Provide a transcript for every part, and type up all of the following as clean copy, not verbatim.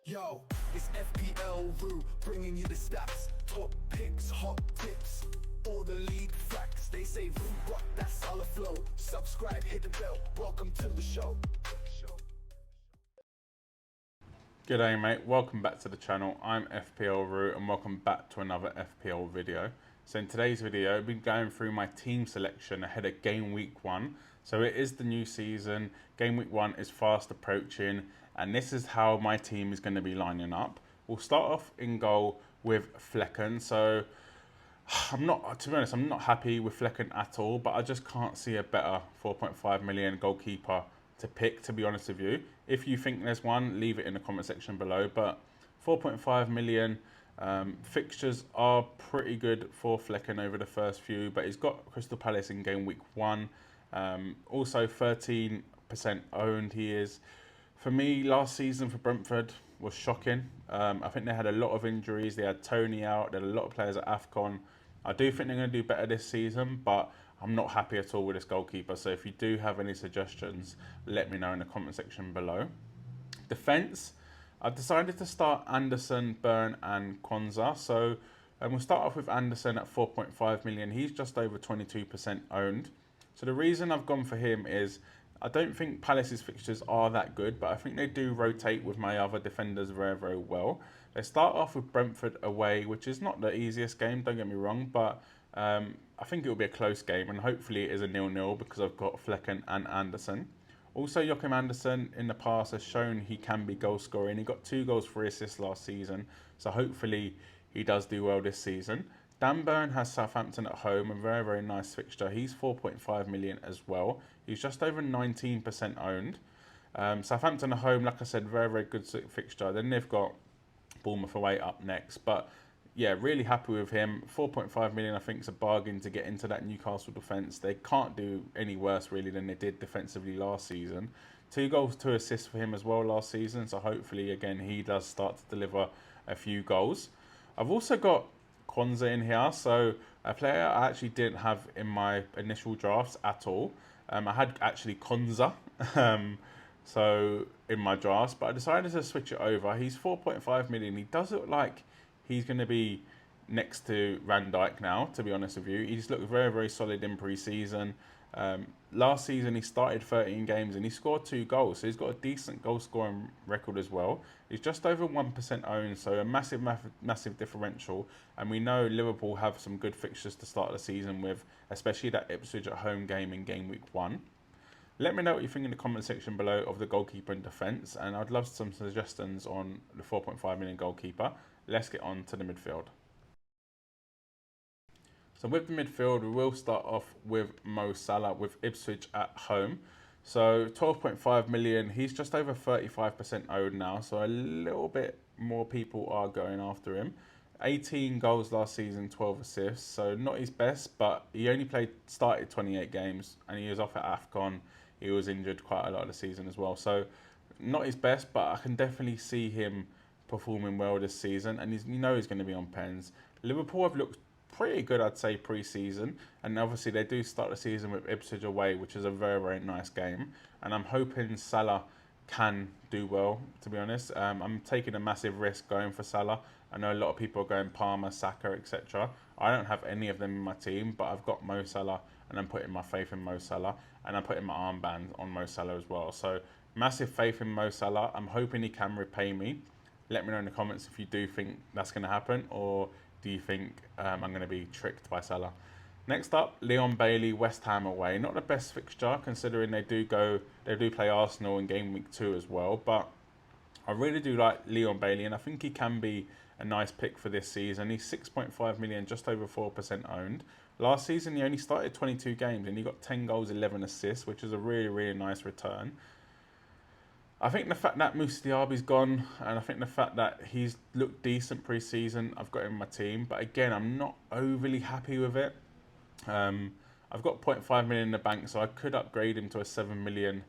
Yo, it's FPL bringing you the stats, top picks, hot tips, all the league facts. They say Rue rock that solid flow. Subscribe, hit the bell. Welcome to the show. G'day mate, welcome back to the channel. I'm FPL Rue and welcome back to another FPL video. So in today's video, I've been going through my team selection ahead of Game Week 1. So it is the new season, Game Week 1 is fast approaching, and this is how my team is going to be lining up. We'll start off in goal with Flecken. So to be honest, I'm not happy with Flecken at all, but I just can't see a better 4.5 million goalkeeper to pick, to be honest with you. If you think there's one, leave it in the comment section below. But 4.5 million fixtures are pretty good for Flecken over the first few, but he's got Crystal Palace in Game Week 1. Also 13% owned he is. For me, last season for Brentford was shocking. I think they had a lot of injuries. They had Tony out. They had a lot of players at AFCON. I do think they're going to do better this season, but I'm not happy at all with this goalkeeper. So if you do have any suggestions, let me know in the comment section below. Defence, I've decided to start Anderson, Burn and Kwanzaa. So we'll start off with Anderson at 4.5 million. He's just over 22% owned. So the reason I've gone for him is I don't think Palace's fixtures are that good, but I think they do rotate with my other defenders very, very well. They start off with Brentford away, which is not the easiest game, don't get me wrong, but I think it will be a close game, and hopefully it is a 0-0 because I've got Flecken and Anderson. Also, Joachim Andersen in the past has shown he can be goal scoring. He got 2 goals, 3 assists last season, so hopefully he does do well this season. Dan Burn has Southampton at home, a very, very nice fixture. He's 4.5 million as well. He's just over 19% owned. Southampton at home, like I said, very, very good fixture. Then they've got Bournemouth away up next. But yeah, really happy with him. 4.5 million, I think, is a bargain to get into that Newcastle defence. They can't do any worse, really, than they did defensively last season. 2 goals, 2 assists for him as well last season. So hopefully, again, he does start to deliver a few goals. I've also got Kwanzaa in here, so a player I actually didn't have in my initial drafts at all. I had actually Kwanzaa so in my drafts, but I decided to switch it over. He's 4.5 million. He does look like he's going to be next to Van Dijk now, to be honest with you. He just looked very, very solid in pre-season. Last season he started 13 games and he scored 2 goals, so he's got a decent goal scoring record as well. He's just over 1% owned, so a massive, massive differential. And we know Liverpool have some good fixtures to start the season with, especially that Ipswich at home game in Game Week 1. Let me know what you think in the comment section below of the goalkeeper and defence, and I'd love some suggestions on the 4.5 million goalkeeper. Let's get on to the midfield. So with the midfield, we will start off with Mo Salah with Ipswich at home. So 12.5 million, he's just over 35% owned now, so a little bit more people are going after him. 18 goals last season, 12 assists, so not his best, but he only started 28 games and he was off at AFCON. He was injured quite a lot of the season as well, so not his best, but I can definitely see him performing well this season, and he's going to be on pens. Liverpool have looked pretty good, I'd say, pre-season, and obviously they do start the season with Ipswich away, which is a very, very nice game, and I'm hoping Salah can do well, to be honest. I'm taking a massive risk going for Salah. I know a lot of people are going Palmer, Saka, etc. I don't have any of them in my team, but I've got Mo Salah, and I'm putting my faith in Mo Salah, and I'm putting my armband on Mo Salah as well. So massive faith in Mo Salah. I'm hoping he can repay me. Let me know in the comments if you do think that's going to happen, or do you think I'm going to be tricked by Salah? Next up, Leon Bailey, West Ham away. Not the best fixture considering they do play Arsenal in Game Week 2 as well. But I really do like Leon Bailey, and I think he can be a nice pick for this season. He's 6.5 million, just over 4% owned. Last season, he only started 22 games and he got 10 goals, 11 assists, which is a really, really nice return. I think the fact that Moussa Diaby's gone, and I think the fact that he's looked decent pre-season, I've got him in my team. But again, I'm not overly happy with it. I've got 0.5 million in the bank, so I could upgrade him to a 7 million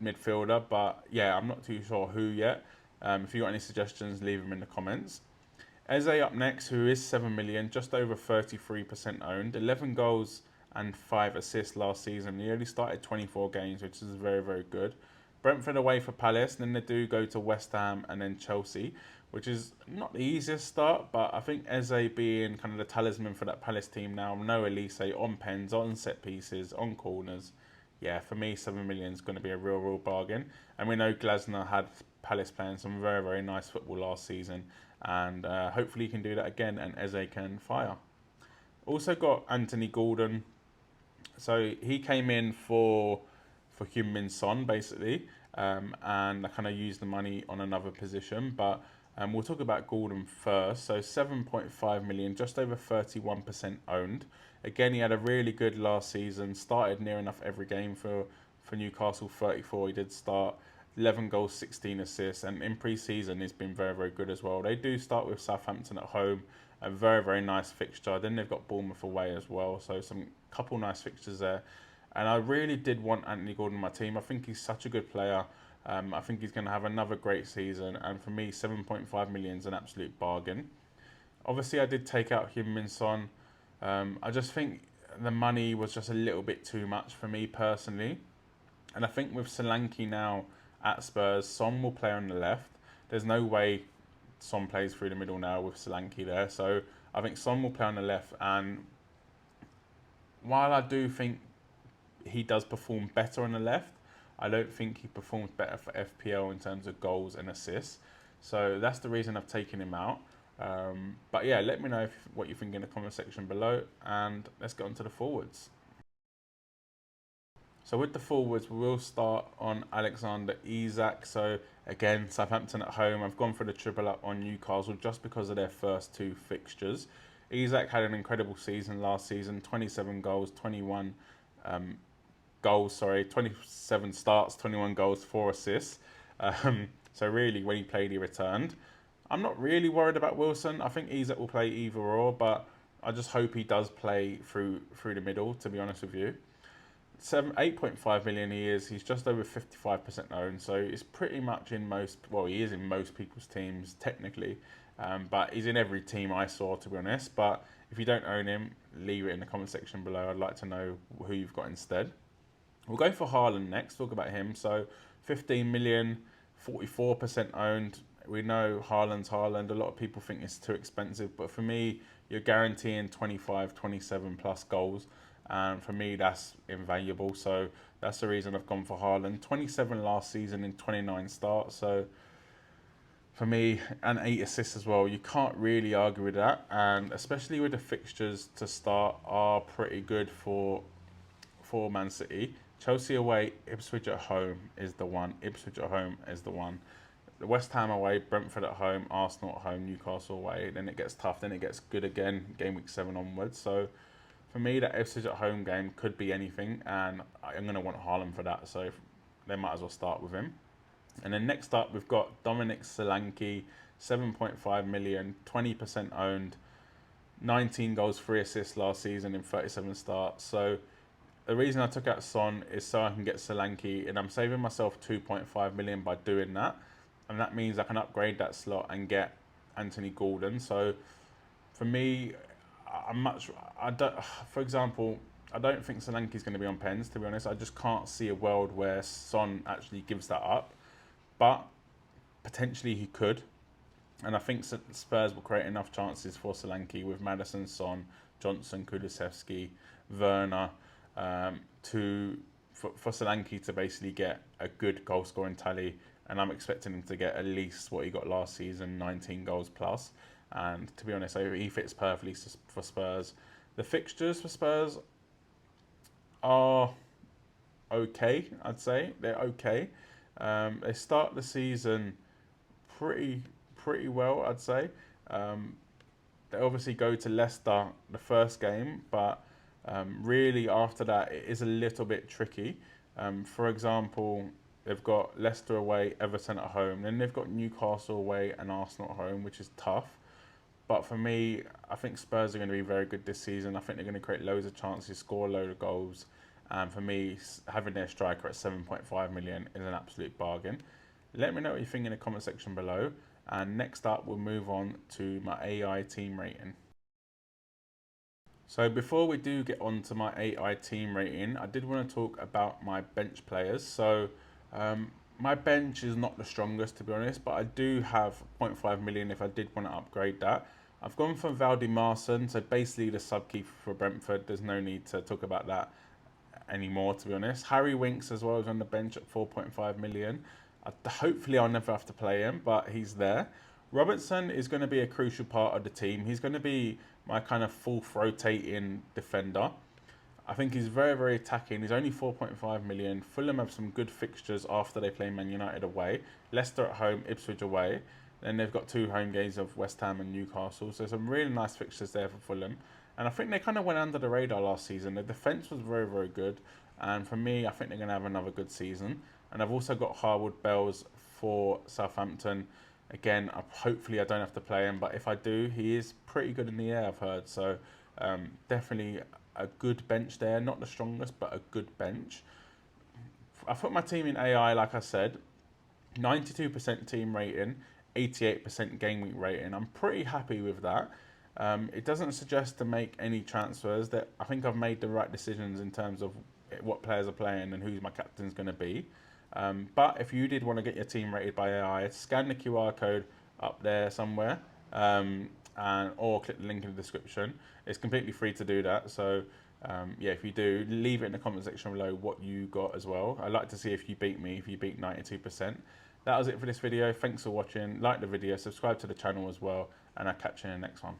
midfielder. But yeah, I'm not too sure who yet. If you got any suggestions, leave them in the comments. Eze up next, who is 7 million, just over 33% owned. 11 goals and 5 assists last season. He only started 24 games, which is very, very good. Brentford away for Palace, then they do go to West Ham and then Chelsea, which is not the easiest start, but I think Eze being kind of the talisman for that Palace team now, no Elise on pens, on set pieces, on corners. Yeah, for me, 7 million is going to be a real bargain. And we know Glasner had Palace playing some very nice football last season, and hopefully he can do that again, and Eze can fire. Also got Anthony Gordon. So he came in for Heung-min Son basically, and I kind of used the money on another position. But we'll talk about Gordon first. So 7.5 million, just over 31% owned. Again, he had a really good last season. Started near enough every game for Newcastle. 34, he did start. 11 goals, 16 assists, and in pre-season he's been very good as well. They do start with Southampton at home, a very nice fixture. Then they've got Bournemouth away as well, so some couple nice fixtures there. And I really did want Anthony Gordon on my team. I think he's such a good player. I think he's going to have another great season, and for me, 7.5 million is an absolute bargain. Obviously, I did take out Heung-min Son. I just think the money was just a little bit too much for me personally. And I think with Solanke now at Spurs, Son will play on the left. There's no way Son plays through the middle now with Solanke there. So I think Son will play on the left. And while I do think he does perform better on the left, I don't think he performs better for FPL in terms of goals and assists. So that's the reason I've taken him out. But yeah, let me know what you think in the comment section below. And let's get on to the forwards. So with the forwards, we will start on Alexander Isak. So again, Southampton at home. I've gone for the triple up on Newcastle just because of their first two fixtures. Isak had an incredible season last season, 27 goals, 21 goals, 27 starts, 21 goals, 4 assists. So really, when he played, he returned. I'm not really worried about Wilson. I think Isak will play either or, but I just hope he does play through the middle, to be honest with you. 8.5 million he's just over 55% owned, so it's pretty much in most, well, he is in most people's teams technically, but he's in every team I saw, to be honest. But if you don't own him, leave it in the comment section below. I'd like to know who you've got instead. We'll go for Haaland next, talk about him. So 15 million, 44% owned. We know Haaland's Haaland. A lot of people think it's too expensive, but for me, you're guaranteeing 25, 27 plus goals. And for me, that's invaluable. So that's the reason I've gone for Haaland. 27 last season in 29 starts. So for me, and 8 assists as well. You can't really argue with that. And especially with the fixtures to start are pretty good for Man City. Chelsea away, Ipswich at home is the one. Ipswich at home is the one. The West Ham away, Brentford at home, Arsenal at home, Newcastle away. Then it gets tough. Then it gets good again, game week 7 onwards. So for me, that Ipswich at home game could be anything, and I'm going to want Haaland for that, so they might as well start with him. And then next up, we've got Dominic Solanke, 7.5 million, 20% owned, 19 goals, 3 assists last season in 37 starts. So the reason I took out Son is so I can get Solanke, and I'm saving myself 2.5 million by doing that. And that means I can upgrade that slot and get Anthony Gordon. So for me, for example, I don't think Solanke's going to be on pens, to be honest. I just can't see a world where Son actually gives that up. But potentially he could. And I think Spurs will create enough chances for Solanke with Maddison, Son, Johnson, Kulusevski, Werner, for Solanke to basically get a good goal scoring tally. And I'm expecting him to get at least what he got last season, 19 goals plus. And to be honest, he fits perfectly for Spurs. The fixtures for Spurs are okay, I'd say. They're okay. They start the season pretty well, I'd say. They obviously go to Leicester the first game, but really after that, it is a little bit tricky. For example, they've got Leicester away, Everton at home. Then they've got Newcastle away and Arsenal at home, which is tough. But for me, I think Spurs are going to be very good this season. I think they're going to create loads of chances, score a load of goals. And for me, having their striker at 7.5 million is an absolute bargain. Let me know what you think in the comment section below. And next up, we'll move on to my AI team rating. So before we do get on to my AI team rating, I did want to talk about my bench players. So My bench is not the strongest, to be honest, but I do have 0.5 million if I did want to upgrade that. I've gone for Valdi Marson, so basically the sub keeper for Brentford. There's no need to talk about that anymore, to be honest. Harry Winks as well is on the bench at 4.5 million. Hopefully I'll never have to play him, but he's there. Robertson is going to be a crucial part of the team. He's going to be my kind of fourth rotating defender. I think he's very, very attacking. He's only 4.5 million. Fulham have some good fixtures after they play Man United away. Leicester at home, Ipswich away. Then they've got 2 home games of West Ham and Newcastle. So some really nice fixtures there for Fulham. And I think they kind of went under the radar last season. The defence was very, very good. And for me, I think they're going to have another good season. And I've also got Harwood Bells for Southampton. Again, hopefully I don't have to play him. But if I do, he is pretty good in the air, I've heard. So definitely a good bench there. Not the strongest, but a good bench. I put my team in AI, like I said. 92% team rating, 88% game week rating. I'm pretty happy with that. It doesn't suggest to make any transfers. That I think I've made the right decisions in terms of what players are playing and who my captain's going to be. But if you did want to get your team rated by AI, scan the QR code up there somewhere, or click the link in the description. It's completely free to do that. So yeah, if you do, leave it in the comment section below what you got as well. I'd like to see if you beat me, if you beat 92%. That was it for this video. Thanks for watching. Like the video, subscribe to the channel as well, and I'll catch you in the next one.